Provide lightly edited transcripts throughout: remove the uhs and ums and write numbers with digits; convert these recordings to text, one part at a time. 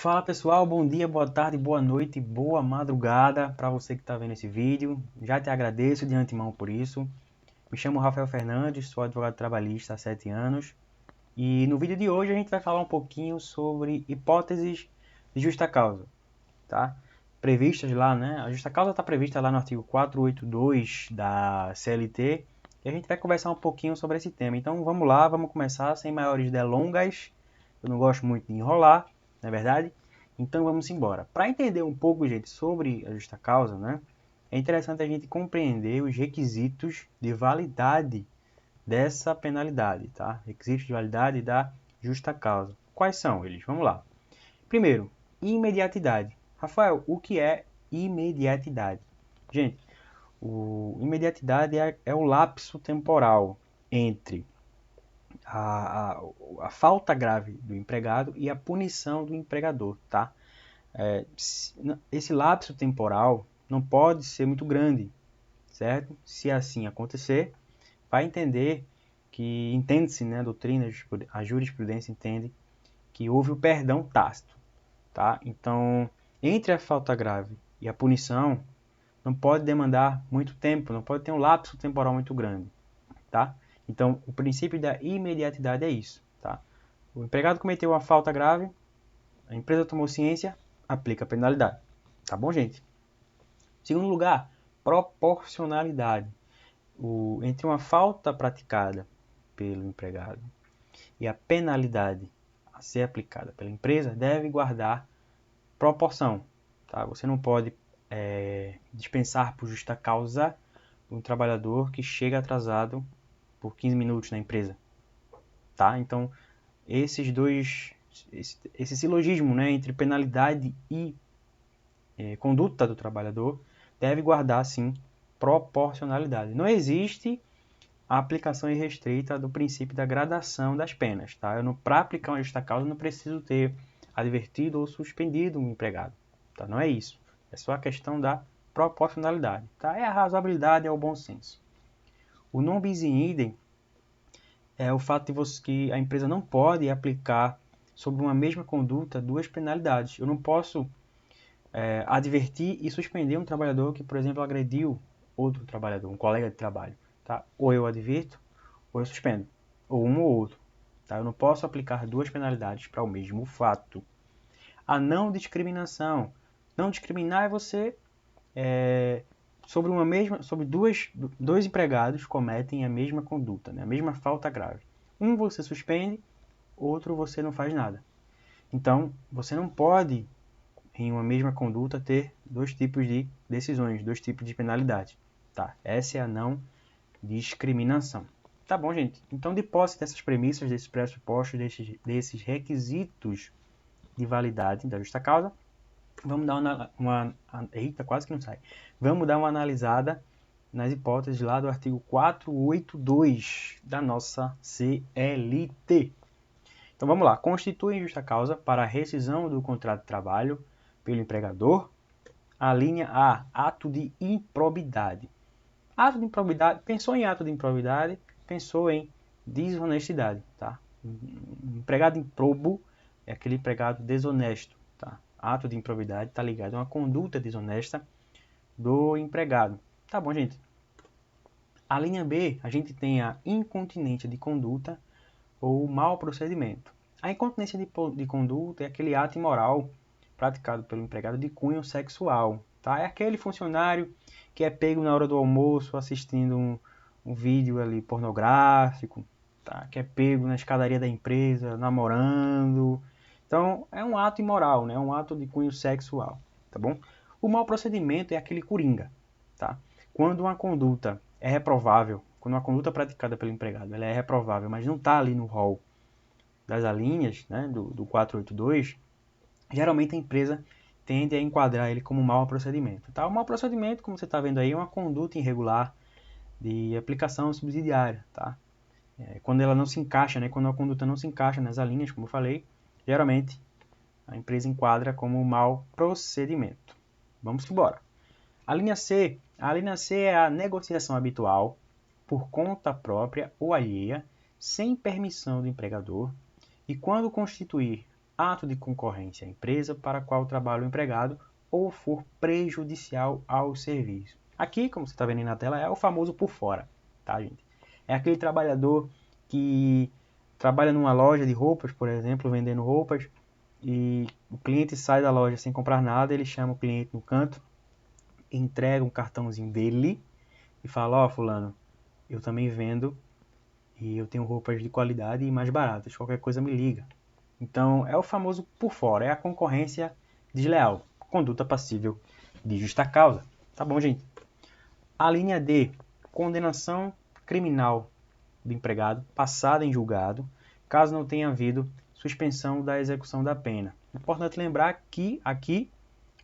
Fala pessoal, bom dia, boa tarde, boa noite, boa madrugada para você que está vendo esse vídeo. Já te agradeço de antemão por isso. Me chamo Rafael Fernandes, sou advogado trabalhista há 7 anos. E no vídeo de hoje a gente vai falar um pouquinho sobre hipóteses de justa causa, tá? Previstas lá, né? A justa causa está prevista lá no artigo 482 da CLT. E a gente vai conversar um pouquinho sobre esse tema. Então vamos lá, vamos começar sem maiores delongas. Eu não gosto muito de enrolar, não é verdade? Então vamos embora. Para entender um pouco, gente, sobre a justa causa, né? É interessante a gente compreender os requisitos de validade dessa penalidade, tá? Requisitos de validade da justa causa. Quais são eles? Vamos lá. Primeiro, imediatidade. Rafael, o que é imediatidade? Gente, imediatidade é o lapso temporal entre a falta grave do empregado e a punição do empregador, tá? Esse lapso temporal não pode ser muito grande, certo? Se assim acontecer, vai entender que entende-se, né, a doutrina, a jurisprudência entende que houve o perdão tácito, tá? Então, entre a falta grave e a punição, não pode demandar muito tempo, não pode ter um lapso temporal muito grande, tá? Então, o princípio da imediatidade é isso, tá? O empregado cometeu uma falta grave, a empresa tomou ciência, aplica a penalidade. Tá bom, gente? Segundo lugar, proporcionalidade. Entre uma falta praticada pelo empregado e a penalidade a ser aplicada pela empresa deve guardar proporção. Tá? Você não pode dispensar por justa causa um trabalhador que chega atrasado por 15 minutos na empresa. Tá? Então, esse silogismo, né, entre penalidade e conduta do trabalhador deve guardar, sim, proporcionalidade. Não existe a aplicação irrestrita do princípio da gradação das penas. Tá? Para aplicar uma justa causa, eu não preciso ter advertido ou suspendido um empregado. Tá? Não é isso. É só a questão da proporcionalidade. Tá? É a razoabilidade, é o bom senso. O non bis in idem é o fato de que a empresa não pode aplicar sobre uma mesma conduta duas penalidades. Eu não posso advertir e suspender um trabalhador que, por exemplo, agrediu outro trabalhador, um colega de trabalho. Tá? Ou eu advirto, ou eu suspendo. Ou um ou outro. Tá? Eu não posso aplicar duas penalidades para o mesmo fato. A não discriminação. Não discriminar é você sobre dois empregados cometem a mesma conduta, né? A mesma falta grave. Um você suspende, outro você não faz nada. Então, você não pode, em uma mesma conduta, ter dois tipos de decisões, dois tipos de penalidade. Tá? Essa é a não discriminação. Tá bom, gente? Então, de posse dessas premissas, desses pressupostos, desses requisitos de validade da justa causa, vamos dar eita, quase que não sai. Vamos dar uma analisada nas hipóteses lá do artigo 482 da nossa CLT. Então vamos lá. Constitui justa causa para a rescisão do contrato de trabalho pelo empregador. A linha A, ato de improbidade. Ato de improbidade, pensou em ato de improbidade, pensou em desonestidade, tá? Empregado improbo é aquele empregado desonesto, tá? Ato de improbidade está ligado a uma conduta desonesta do empregado. Tá bom, gente? A linha B, a gente tem a incontinência de conduta ou mau procedimento. A incontinência de conduta é aquele ato imoral praticado pelo empregado de cunho sexual. Tá? É aquele funcionário que é pego na hora do almoço assistindo um vídeo ali pornográfico, tá? Que é pego na escadaria da empresa namorando. Então, é um ato imoral, né? É um ato de cunho sexual, tá bom? O mau procedimento é aquele coringa, tá? Quando uma conduta é reprovável, quando uma conduta praticada pelo empregado ela é reprovável, mas não está ali no rol das alíneas, né, do 482, geralmente a empresa tende a enquadrar ele como mau procedimento. Tá? O mau procedimento, como você está vendo aí, é uma conduta irregular de aplicação subsidiária. Tá? Quando ela não se encaixa, né, quando a conduta não se encaixa nas alíneas, como eu falei, geralmente a empresa enquadra como mau procedimento. Vamos embora. A linha C é a negociação habitual por conta própria ou alheia, sem permissão do empregador, e quando constituir ato de concorrência à empresa para a qual trabalha o empregado ou for prejudicial ao serviço. Aqui, como você está vendo aí na tela, é o famoso por fora, tá, gente? É aquele trabalhador que trabalha numa loja de roupas, por exemplo, vendendo roupas, e o cliente sai da loja sem comprar nada, ele chama o cliente no canto, entrega um cartãozinho dele e fala: ó, fulano, eu também vendo e eu tenho roupas de qualidade e mais baratas, qualquer coisa me liga. Então, é o famoso por fora, é a concorrência desleal, conduta passível de justa causa. Tá bom, gente? A linha D, condenação criminal do empregado passada em julgado, caso não tenha havido suspensão da execução da pena. Importante lembrar que aqui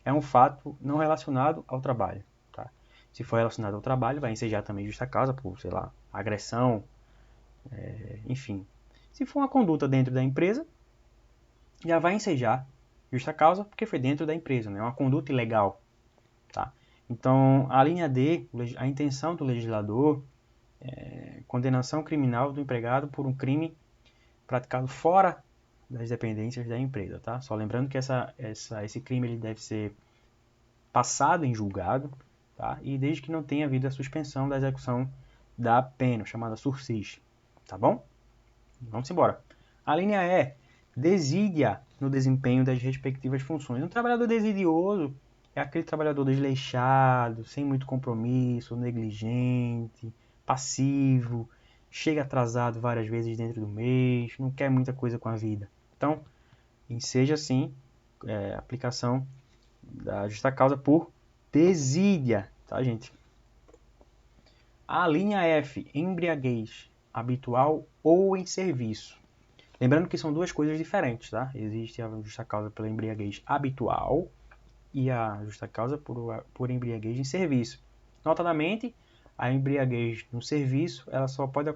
é um fato não relacionado ao trabalho. Tá? Se for relacionado ao trabalho, vai ensejar também justa causa por, sei lá, agressão, enfim. Se for uma conduta dentro da empresa, já vai ensejar justa causa porque foi dentro da empresa, né? É uma conduta ilegal. Tá? Então, a linha D, a intenção do legislador é condenação criminal do empregado por um crime praticado fora das dependências da empresa. Tá? Só lembrando que esse crime ele deve ser passado em julgado, tá? E desde que não tenha havido a suspensão da execução da pena, chamada sursis. Tá bom? Vamos embora. A linha E, desídia no desempenho das respectivas funções. Um trabalhador desidioso é aquele trabalhador desleixado, sem muito compromisso, negligente, passivo, chega atrasado várias vezes dentro do mês, não quer muita coisa com a vida. Então, enseja assim a aplicação da justa causa por desídia, tá, gente? A linha F, embriaguez habitual ou em serviço. Lembrando que são duas coisas diferentes, tá? Existe a justa causa pela embriaguez habitual e a justa causa por embriaguez em serviço. Notadamente, a embriaguez no serviço, ela só pode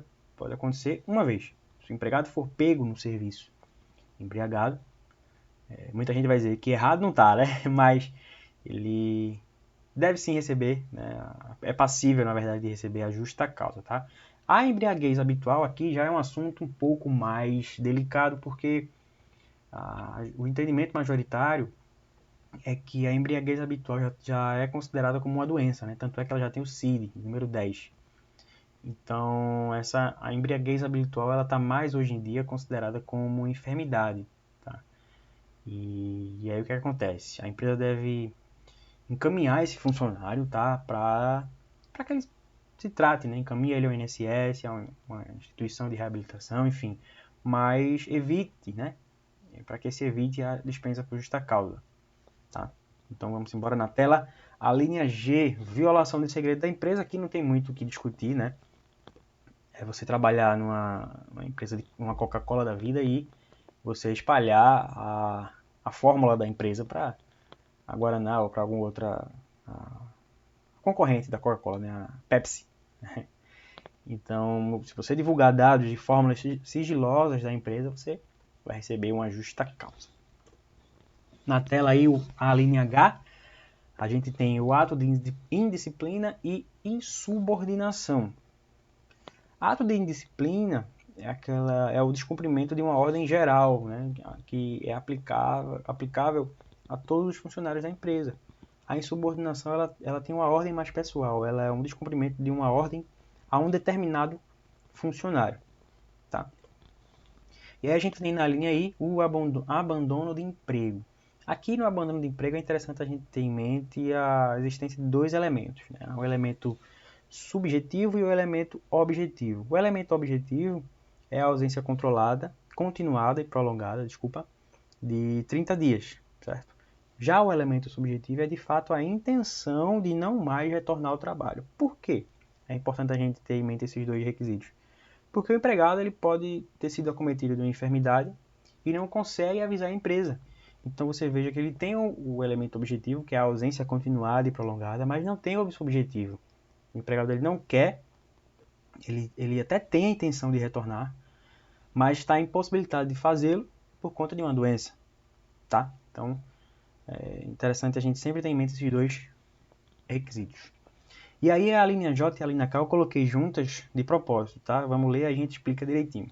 acontecer uma vez. Se o empregado for pego no serviço embriagado, muita gente vai dizer que errado não tá, né? Mas ele deve sim receber, né? É passível, na verdade, de receber a justa causa, tá? A embriaguez habitual aqui já é um assunto um pouco mais delicado, porque o entendimento majoritário é que a embriaguez habitual já é considerada como uma doença, né? Tanto é que ela já tem o CID, número 10. Então, a embriaguez habitual ela está mais hoje em dia considerada como enfermidade, tá? E aí o que acontece? A empresa deve encaminhar esse funcionário, tá? Para que ele se trate, né? Encaminha ele ao INSS, a uma instituição de reabilitação, enfim. Mas evite, né? Para que se evite a dispensa por justa causa, tá? Então vamos embora na tela. A linha G, violação de segredo da empresa. Aqui não tem muito o que discutir, né? É você trabalhar numa empresa de uma Coca-Cola da vida e você espalhar a fórmula da empresa para a Guaraná ou para alguma outra concorrente da Coca-Cola, né? A Pepsi. Então, se você divulgar dados de fórmulas sigilosas da empresa, você vai receber uma justa causa. Na tela aí, a linha H, a gente tem o ato de indisciplina e insubordinação. Ato de indisciplina é o descumprimento de uma ordem geral, né, que é aplicável a todos os funcionários da empresa. A insubordinação ela tem uma ordem mais pessoal, ela é um descumprimento de uma ordem a um determinado funcionário. Tá? E aí a gente tem na linha aí o abandono de emprego. Aqui no abandono de emprego é interessante a gente ter em mente a existência de dois elementos, né? O elemento subjetivo e o elemento objetivo. O elemento objetivo é a ausência controlada, continuada e prolongada, de 30 dias, certo? Já o elemento subjetivo é de fato a intenção de não mais retornar ao trabalho. Por quê? É importante a gente ter em mente esses dois requisitos. Porque o empregado ele pode ter sido acometido de uma enfermidade e não consegue avisar a empresa. Então você veja que ele tem o elemento objetivo, que é a ausência continuada e prolongada, mas não tem o subjetivo. O empregado ele não quer, ele até tem a intenção de retornar, mas está impossibilitado de fazê-lo por conta de uma doença. Tá? Então é interessante a gente sempre ter em mente esses dois requisitos. E aí a linha J e a linha K eu coloquei juntas de propósito, tá? Vamos ler e a gente explica direitinho.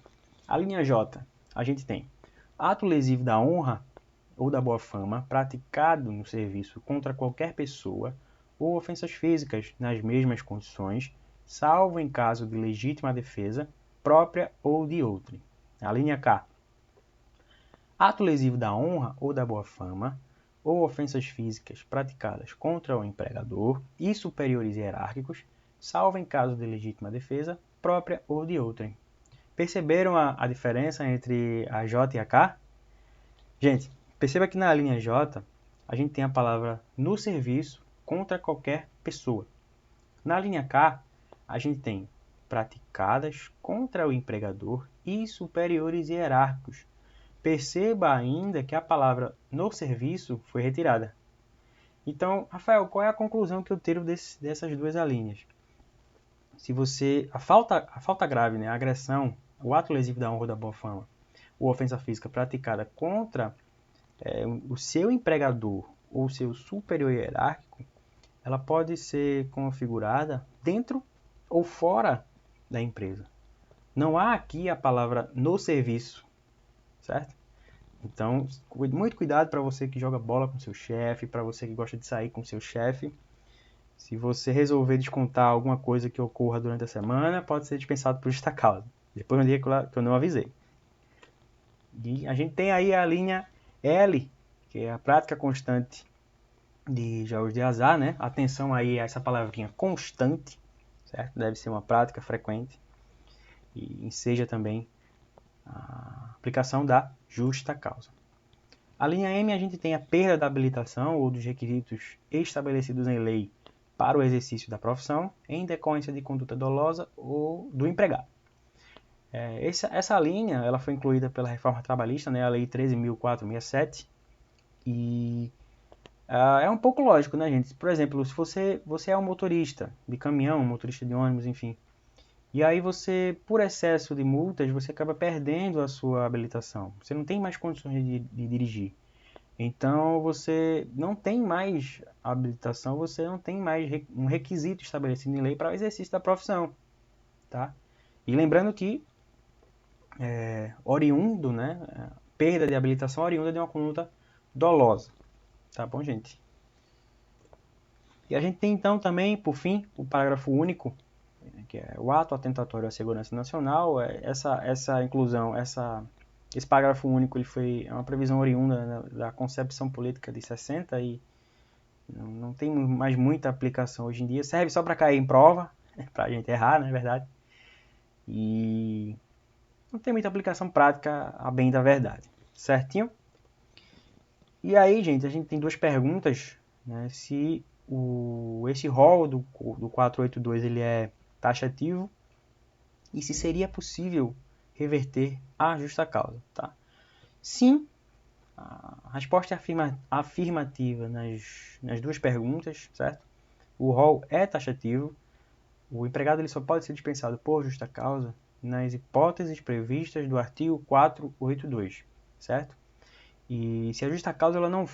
A linha J, a gente tem Ato lesivo da honra ou da boa-fama praticado no serviço contra qualquer pessoa ou ofensas físicas nas mesmas condições, salvo em caso de legítima defesa própria ou de outrem. A linha K. Ato lesivo da honra ou da boa-fama ou ofensas físicas praticadas contra o empregador e superiores hierárquicos, salvo em caso de legítima defesa própria ou de outrem. Perceberam a diferença entre a J e a K? Gente, perceba que na linha J a gente tem a palavra no serviço contra qualquer pessoa. Na linha K a gente tem praticadas contra o empregador e superiores hierárquicos. Perceba ainda que a palavra no serviço foi retirada. Então, Rafael, qual é a conclusão que eu tiro dessas duas alíneas? A falta grave, né, a agressão, o ato lesivo da honra ou da boa-fama, ou ofensa física praticada contra o seu empregador ou seu superior hierárquico, ela pode ser configurada dentro ou fora da empresa. Não há aqui a palavra no serviço, certo? Então, muito cuidado para você que joga bola com seu chefe, para você que gosta de sair com seu chefe. Se você resolver descontar alguma coisa que ocorra durante a semana, pode ser dispensado por justa causa. Depois de um dia que eu não avisei. E a gente tem aí a linha L, que é a prática constante de jogos de azar, né? Atenção aí a essa palavrinha constante, certo? Deve ser uma prática frequente. E enseja também a aplicação da justa causa. A linha M, a gente tem a perda da habilitação ou dos requisitos estabelecidos em lei para o exercício da profissão em decorrência de conduta dolosa ou do empregado. Essa linha ela foi incluída pela reforma trabalhista, né, a Lei 13.467, e é um pouco lógico, né, gente? Por exemplo, se você é um motorista de caminhão, um motorista de ônibus, enfim, e aí você, por excesso de multas, você acaba perdendo a sua habilitação. Você não tem mais condições de dirigir. Então, você não tem mais habilitação, você não tem mais um requisito estabelecido em lei para o exercício da profissão. Tá? E lembrando que oriundo, né, perda de habilitação oriunda de uma conduta dolosa. Tá bom, gente? E a gente tem então também, por fim, o parágrafo único, que é o ato atentatório à segurança nacional. Essa inclusão, esse parágrafo único, é uma previsão oriunda da concepção política de 60 e não tem mais muita aplicação hoje em dia. Serve só para cair em prova, para a gente errar, não é verdade? E não tem muita aplicação prática, a bem da verdade. Certinho? E aí, gente, a gente tem duas perguntas, né? Se esse rol do 482 ele é taxativo e se seria possível reverter a justa causa, tá? Sim, a resposta é afirmativa nas duas perguntas, certo? O rol é taxativo, o empregado ele só pode ser dispensado por justa causa nas hipóteses previstas do artigo 482, certo? E se a justa causa ela não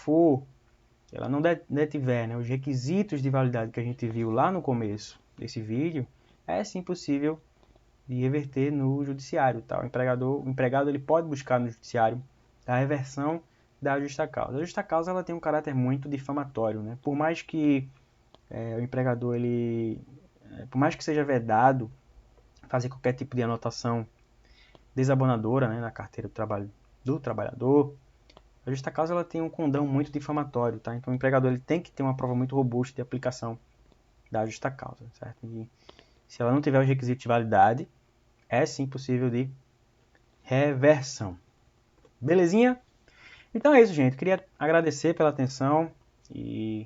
detiver, né, os requisitos de validade que a gente viu lá no começo desse vídeo, é sim possível de reverter no judiciário. Tá? O empregado ele pode buscar no judiciário a reversão da justa causa. A justa causa ela tem um caráter muito difamatório. Né? Por mais que o empregador, por mais que seja vedado fazer qualquer tipo de anotação desabonadora, né, na carteira do trabalhador, a justa causa ela tem um condão muito difamatório, tá? Então o empregador ele tem que ter uma prova muito robusta de aplicação da justa causa, certo? E se ela não tiver os requisitos de validade, é sim possível de reversão. Belezinha? Então é isso, gente. Queria agradecer pela atenção e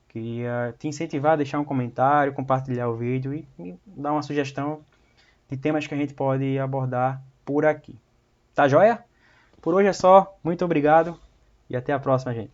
queria te incentivar a deixar um comentário, compartilhar o vídeo e dar uma sugestão de temas que a gente pode abordar por aqui. Tá joia? Por hoje é só. Muito obrigado e até a próxima, gente.